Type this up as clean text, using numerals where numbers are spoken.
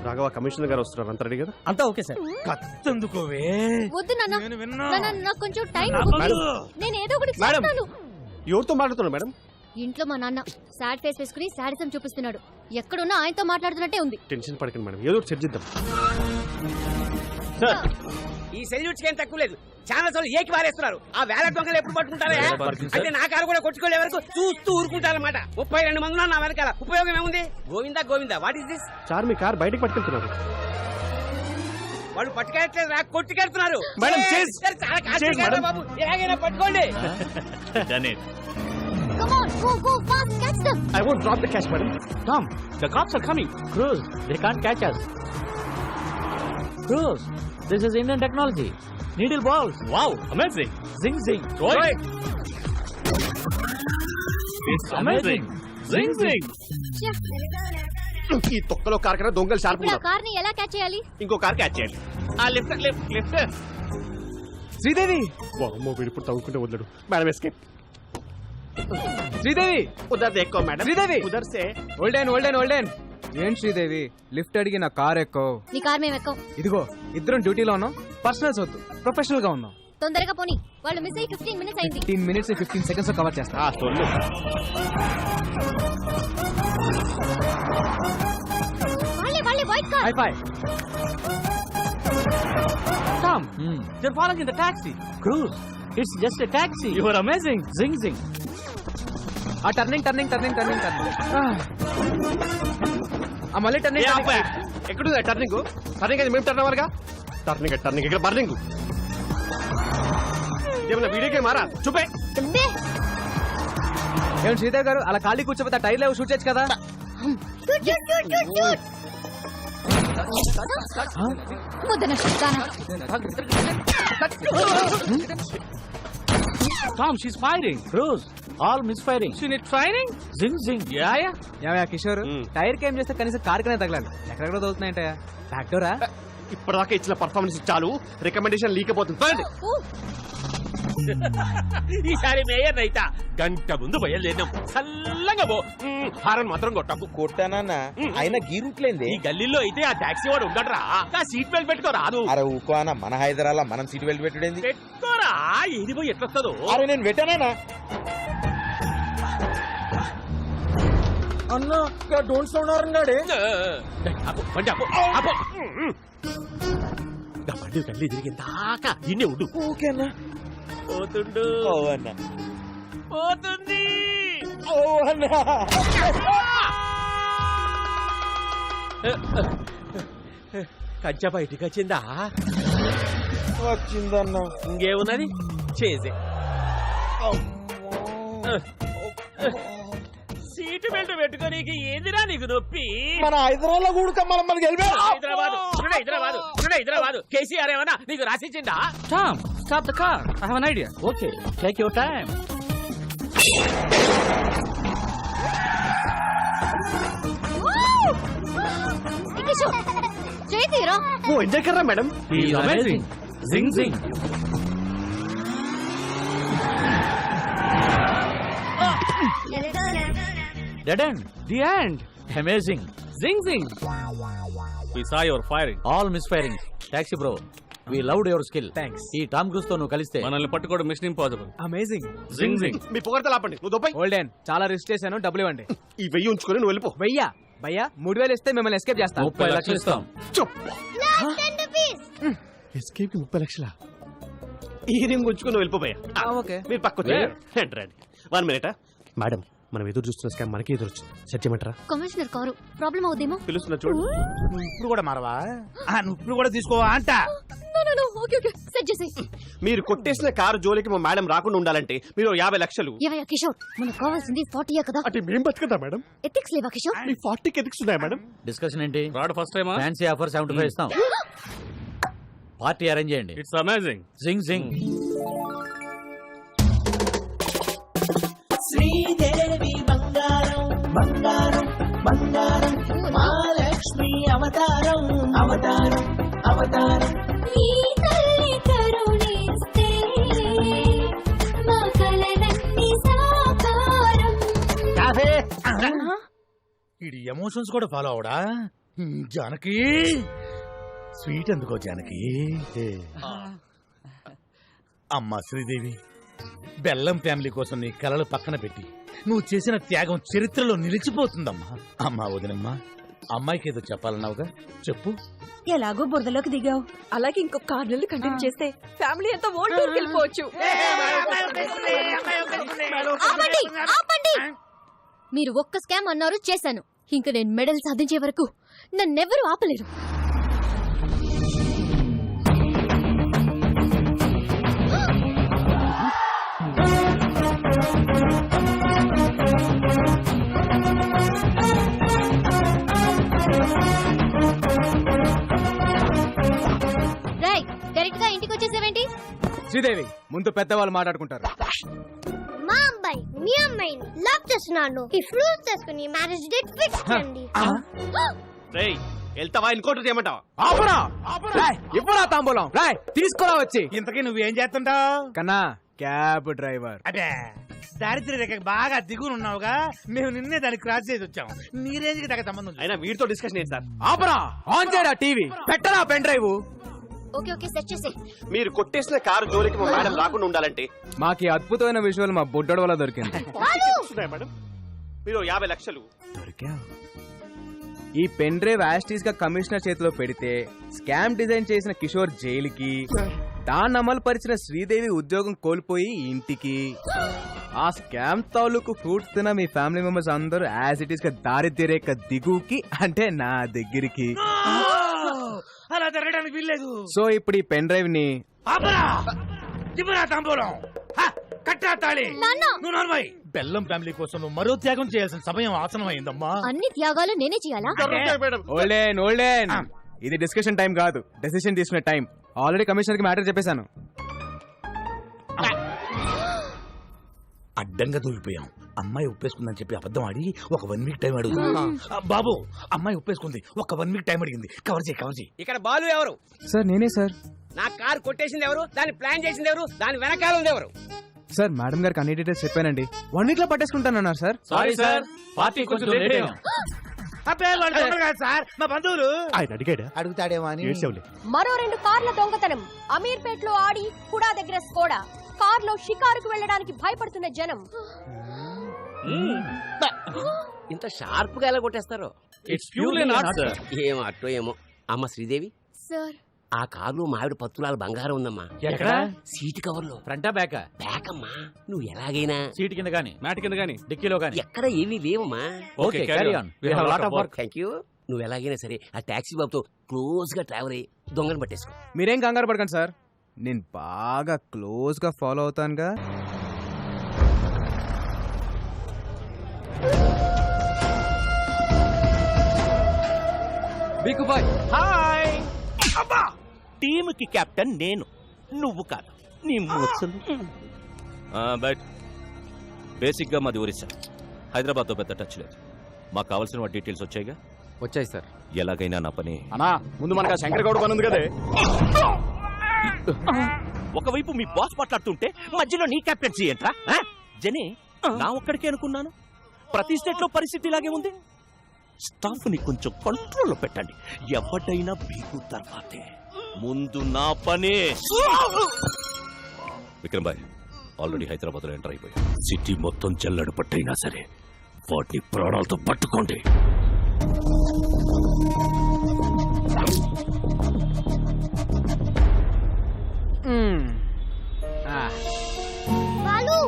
Raghava commissioner గారు వస్తున్నారు, అంత రెడీ కదా? అంతా ఓకే సార్. కత్తందుకోవే. వద్దు నాన్న, నేను విన్నా. నాకు కొంచెం టైం మేడం. నేను ఏదో ఒకటి మేడం. చేస్తాను. ఎవరితో మాట్లాడుతున్నారు మేడం? ఇంట్లో మా నాన్న సాడ్ ఫేస్ వేసుకుని సాడిజం చూపిస్తున్నాడు. ఎక్కడున్నా ఆయనతో మాట్లాడుతున్నట్టే ఉంది. టెన్షన్ పడకండి మేడం, ఏదో ఒకటి చర్చిద్దాం. ఈ సెల్యూట్స్ ఏం తక్కువ లేదు. చాలా సార్లు ఏకి వారేస్తున్నారు. ఆ వేల దొంగలు ఎప్పుడు పట్టుకుంటారా? అంటే నా కారు కూడా కొట్టుకోలే వరకు చూస్తూ ఊరుకుంటారన్నమాట. 32 మంది ఉన్నారు నా వెనకాల. ఉపయోగం ఏముంది? Govinda Govinda, what is this? Sir me car బయటకు పట్టుకెళ్తున్నారు. వాళ్ళు పట్టుకెళ్ళట్లేదు, రా కొట్టుకెళ్తున్నారు. మేడం, ఏ, చేస్. చాలా కాస్ట్ చేస్, కాదు మేడం. బాబు, ఎలాగైనా పట్టుకోండి. Come on, go fast, catch them. I won't drop the cash, madam. Tom, the cops are coming. Cruz, they can't catch us. Cruz, this is Indian technology. Needle balls. Wow, amazing. Zing zing. Roy. It's amazing. Zing zing. ఈ తొక్కలో car కన్నా దొంగలు sharp ఇప్పుడు ఆ ఉన్నారు. Car ని ఎలా catch చేయాలి? ఇంకో కార్ క్యాచ్ చేయాలి. ఆ లెఫ్ట్ లెఫ్ట్ లెఫ్ట్. శ్రీదేవి, అమ్మో వీడు ఇప్పుడు తవ్వుకుంటే వదలడు. Madam escape. శ్రీదేవి, ఉదర్ దేక్కో మేడం. శ్రీదేవి. ఉదర్ సే. ఓల్డెన్. ఏం శ్రీదేవి, లిఫ్ట్ అడిగి నా కార్ ఎక్కో. నీ కార్ మేము ఎక్కం. ఇదిగో ఇద్దరం డ్యూటీలో ఉన్నాం. పర్సనల్స్ వద్దు, ప్రొఫెషనల్ గా ఉన్నాం. తొందరగా పోనీ, వాళ్ళు మిస్ అయ్యి 15 minutes అయింది. 15 minutes 15 seconds లో కవర్ చేస్తా. సొల్లు. వాళ్ళే white car. High phi. Tom, they're following in the taxi. Cruz, it's just a taxi. You are amazing. Zing zing. ఆ టర్నింగ్ ఆ మళ్ళీ టర్నింగ్. ఎక్కడుంది టర్నింగ్? టర్నింగ్ అది మేము టర్న్ అవ్వాలిగా. టర్నింగ్ ఇక్కడ బర్నింగ్. ఇదేమన్నా వీడియో గేమ్ మారా? చూపే. ఏం శ్రీదేవి గారు అలా ఖాళీ కూర్చోపోతే టైర్ లేవు, షూట్ చేయొచ్చు కదా. Tom, she's firing. Cruz, all misfiring. She need training. Zing zing. Yeah. ఏమయ్యా కిషోర్, టైర్ కేం చేస్తే కనీసం కార్ కనే తగలాలి. ఎక్కడెక్కడ తగులుతున్నాయంటే ఫ్యాక్టరా. ఇప్పటిదాకా ఇచ్చిన పర్ఫార్మెన్స్ చాలు, రికమెండేషన్ లీకపోతుంది. ఈసారి మేయర్ రైతా గంట ముందు బయలుదేరినాం. చల్లగా పో, హారన్ మాత్రం కొట్టకు. కొట్టానన్నా అయినా గీరుట్లేంది. ఈ గల్లీలో అయితే ఆ టాక్సీ వాడు ఉండడరా. ఆ సీట్ బెల్ట్ పెట్టుకో రాదు. అరే ఊకో అన్న, మన హైదరాబాద్ మనం సీట్ బెల్ట్ పెట్టుడేంది? పెట్టుకోరా, ఏది పోయి ఎట్లొస్తుందో. అరే నేను పెట్టానా అన్నా, ఇక్కడ డోంట్ సౌండ్ అన్నాడే. బండి గల్లీ తిరిగిన దాకా ఇన్నే ఉండు. ఓకేనా? పోతుండు. ఓ అన్న, పోతుంది. ఓ అన్న. కంచె బయటికి వచ్చిందా? వచ్చిందన్న. ఇంకేమున్నది, చేసే. సీటు బెల్ట్ పెట్టుకోనీకి ఏందిరా నీకు నొప్పి? మన హైదరాబాద్ లో కూడా మనకి హైదరాబాద్ కేసీఆర్ ఏమన్నా నీకు రాసిచ్చిందా? Tom, stop the car. I have an idea. Okay, take your time. చేతిరా. ఓ ఎంజాయ్ కర్రా madam. He is amazing. Zing zing. Dead end. The end. Amazing. Zing zing. We saw your firing. All misfiring. Taxi bro, we loved your skill. Thanks. ఈ Tom cruise తో నువ్వు కలిస్తే మనల్ని పట్టుకోవడం machine impossible. Amazing. జింగ్ జింగ్. మీ పొగడతలు ఆపండి. నువ్వు దొబ్బై. ఓల్డెన్, చాలా రిస్క్ చేశాను, డబ్బులు ఇవ్వండి. ఈ 1000 ఉంచుకొని నువ్వు వెళ్ళిపో. వెయ్యా 3000 ఇస్తే మిమ్మల్ని ఎస్కేప్ చేస్తాను. 30 లక్షలు ఇస్తాం. ఎస్కేప్ కి 30 లక్షలా? ఈ రింగ్ ఉంచుకొని నువ్వు వెళ్ళిపోయా. ఓకే. మీరు పక్క రండి. 1 minute. మేడం, మనం ఎదురు చూస్తున్న స్కామ్ మనకి ఎదురు వచ్చింది. సెట్ చేయమంటారా? కమిషనర్ కారు ప్రాబ్లం అవుదేమో. పిలుస్తున్నా చూడు. ఇప్పుడు కూడా మారవా? నువ్వు ఇప్పుడు కూడా తీసుకోవా అంట. ఓకే సెట్ చేసేయ్. మీరు కొట్టేసిన కారు జోలికి మా మేడం రాకుండా ఉండాలంటే మీరు 50 లక్షలు. ఏవయ్యా కిషోర్, మనకు కావాల్సింది 40 కదా. అంటే మేము బతుకుదా మేడం? ఎథిక్స్ లేవా కిషోర్? మీ 40కి ఎథిక్స్ ఉన్నాయా మేడం? డిస్కషన్ ఏంటి? రాడ్ ఫస్ట్ టైమా? ఫ్యాన్సీ ఆఫర్ 75 ఇస్తాం. పార్టీ అరేంజ్ చేయండి. It's amazing. జింగ్ జింగ్. శ్రీదేవి బంగారం బంగారం బంగారం మహాలక్ష్మి అవతారం అవతారం అవతారం. ఈ తల్లి కరుణిస్తే మా కలలన్నీ సాకారం. ఇది ఎమోషన్స్ కూడా ఫాలో అవడా? జానకి స్వీట్ ఎందుకో జానకి అమ్మా శ్రీదేవి, బెల్లం ఫ్యామిలీ కోసం నీ కలలు పక్కన పెట్టి నువ్వు చేసిన త్యాగం చరిత్రలో నిలిచిపోతుందమ్మా. అమ్మా వదినమ్మా, అమ్మాయికి ఏదో చెప్పాలన్నావుగా, చెప్పు. ఎలాగో బురదలోకి దిగావు, అలాగే ఇంకొక 6 నెలలు కంటిన్యూ చేస్తే ఫ్యామిలీ అంతా ఓల్డ్ టూర్కి వెళ్ళిపోవచ్చు. ఆపండి, ఆపండి. మీరు ఒక్క స్కామ్ అన్నారు, చేశాను. ఇంక నేను మెడల్ సాధించే వరకు నన్నెవరూ ఆపలేరు. రైట్, డైరెక్ట్ గా ఇంటికి వచ్చేసేవేంటి? శ్రీదేవి, ముందు పెద్దవాళ్ళు మాట్లాడుకుంటారు. మా అబ్బాయి మీ అమ్మాయిని లవ్ చేస్తున్నాను. ఈ ఫ్రూట్స్ తీసుకుని మ్యారేజ్ డేట్ ఫిక్స్ చేయండి. రేయ్, వెళ్తావా ఇంకోటి చేయమంటావా? ఆపరా, ఇవ్వరా తాంబూలం, రాయ్ తీసుకురా వచ్చి. ఇంతకీ నువ్వేం చేస్తుంటావు? కన్నా క్యాబ్ డ్రైవర్. అదే దారిద్ర్య రేఖ బాగా దిగునున్నావుగా, మేము నిన్నే దాన్ని క్రాస్ చేసి వచ్చాం. నీ రేంజ్ కి తగ్గ సంబంధం లేదు. అయినా వీడితో డిస్కషన్ ఏంటి సార్? ఆపరా, ఆన్ చేయరా టీవీ, పెట్టరా pen drive. Okay okay, set చేసే. మీరు కొట్టేసిన కారు జోలికి మా మేడం రాకుండా ఉండాలంటే మాకు అద్భుతమైన విజువల్ మా బుడ్డోడు వల్ల దొరికింది. వస్తున్నాయి మేడం. మీరు 50 లక్షలు ఈ పెన్ డ్రైవ్ యాస్టీస్ గా కమిషనర్ చేతిలో పెడితే స్కామ్ డిజైన్ చేసిన కిషోర్ జైలుకి, దాన్ని అమలు పరిచిన శ్రీదేవి ఉద్యోగం కోల్పోయి ఇంటికి, ఆ స్కామ్ తాలూకు ఫ్రూట్స్ తిన మీ ఫ్యామిలీ మెంబర్స్ అందరూ యాజ్ ఇట్ ఈస్ గా దారిద్ర్య రేఖ దిగుకి, అంటే నా దగ్గరికి. అలా జరగడానికి వీల్లేదు. సో ఇప్పుడు ఈ పెన్ డ్రైవ్ ని తాంబూలం కట్టా తాళి. నువ్వు నోర్మై. బెల్లం ఫ్యామిలీ కోసం నువ్వు మరో త్యాగం చేయాల్సిన సమయం ఆసనమైందమ్మా. అన్ని త్యాగాలు నేనే చేయాలా? ఓల్డెన్ ఇది డిస్కషన్ టైం కాదు, డెసిషన్ తీసుకునే టైం. ఆల్రెడీ కమిషనర్ కి మ్యాటర్ చెప్పేశాను. అడ్డంగా దూరిపోయాం. అమ్మాయి ఒప్పేసుకుందని చెప్పి అబద్ధం ఆడి ఒక 1 వీక్ టైం అడుగు. బాబు, అమ్మాయి ఒప్పేసుకుంది, ఒక 1 వీక్ టైం అడిగింది. కవర్ చేయి. ఇక్కడ బాలు ఎవరు? సార్ నేనే సార్. నా కారు కొట్టేసింది ఎవరు? దాన్ని ప్లాన్ చేసింది ఎవరు? దాని వెనకాల ఉంది ఎవరు? సార్ మేడం గారికి అన్ని డీటెయిల్స్ చెప్పానండి. 1 వీక్ లో పట్టేసుకుంటానన్నారు సార్. సారీ సార్, పార్టీ కొంచెం లేట్ అయింది. సార్ మా బంధువులు. ఆయన అడిగాడా? అడుగుతాడేమో అని. ఏడ్చావులే. మరో 2 కార్ల దొంగతనం. అమీర్పేట్ లో ఆడి హుడా దగ్గర స్కోడా. కార్లో షికారుకు వెళ్ళడానికి భయపడుతున్న జనం. ఇంత షార్ప్ గా ఎలా కొట్టేస్తారు? It's purely not sir. ఏమో అట్టో ఏమో. అమ్మ శ్రీదేవి, సార్, ఆ కారులో మావిడ పత్తులాల బంగారం ఉందమ్మా. ఎక్కడ? సీట్ కవర్ లో. ఫ్రంటా బ్యాకా? బ్యాక్ అమ్మా. నువ్వు ఎలాగైనా సీట్ కింద గానీ, మ్యాట్ కింద గానీ, డిక్కీలో గానీ. ఎక్కడ ఏమీ లేవమ్మా. Okay, carry on. We have lot of work. Thank you. నువ్వు ఎలాగైనా సరే ఆ టాక్సీ బాబుతో క్లోజ్ గా ట్రావెల్ అయ్యి దొంగను పట్టేసుకో. మీరేం కంగారు పడకండి సార్, నేను బాగా క్లోజ్ గా ఫాలో అవుతానుగా. Big boy hi. టీమ్ కి కెప్టెన్ నేను, నువ్వు కాదు. నీ ముచ్చలు బట్ బేసిక్ గా మాది ఒరిస్సా. హైదరాబాద్ తో పెద్ద టచ్ లేదు. మాకు కావాల్సిన డీటెయిల్స్ వచ్చాయిగా? వచ్చాయి సార్. ఎలాగైనా నా పని. అన్నా, ముందు మనకు శంకర్ గౌడ్ పని ఉంది కదే. ఒకవైపు మీ బాస్ మాట్లాడుతుంటే మధ్యలో నీ కెప్టెన్సీ ఏంట్రా? జనే, నా ఒక్కడికే అనుకున్నాను. ప్రతి స్టేట్ లో పరిస్థితి ఇలాగే ఉంది. స్టాఫ్ ని కొంచెం కంట్రోల్లో పెట్టండి. ఎవడైనా బీగు తర్వాతే, ముందు నా పనే. విక్రమ్ భాయ్ ఆల్రెడీ హైదరాబాద్ లో ఎంటర్ అయిపోయి సిటీ మొత్తం జల్లడు పట్టైనా సరే వాటిని ప్రాణాలతో పట్టుకోండి. బాలు,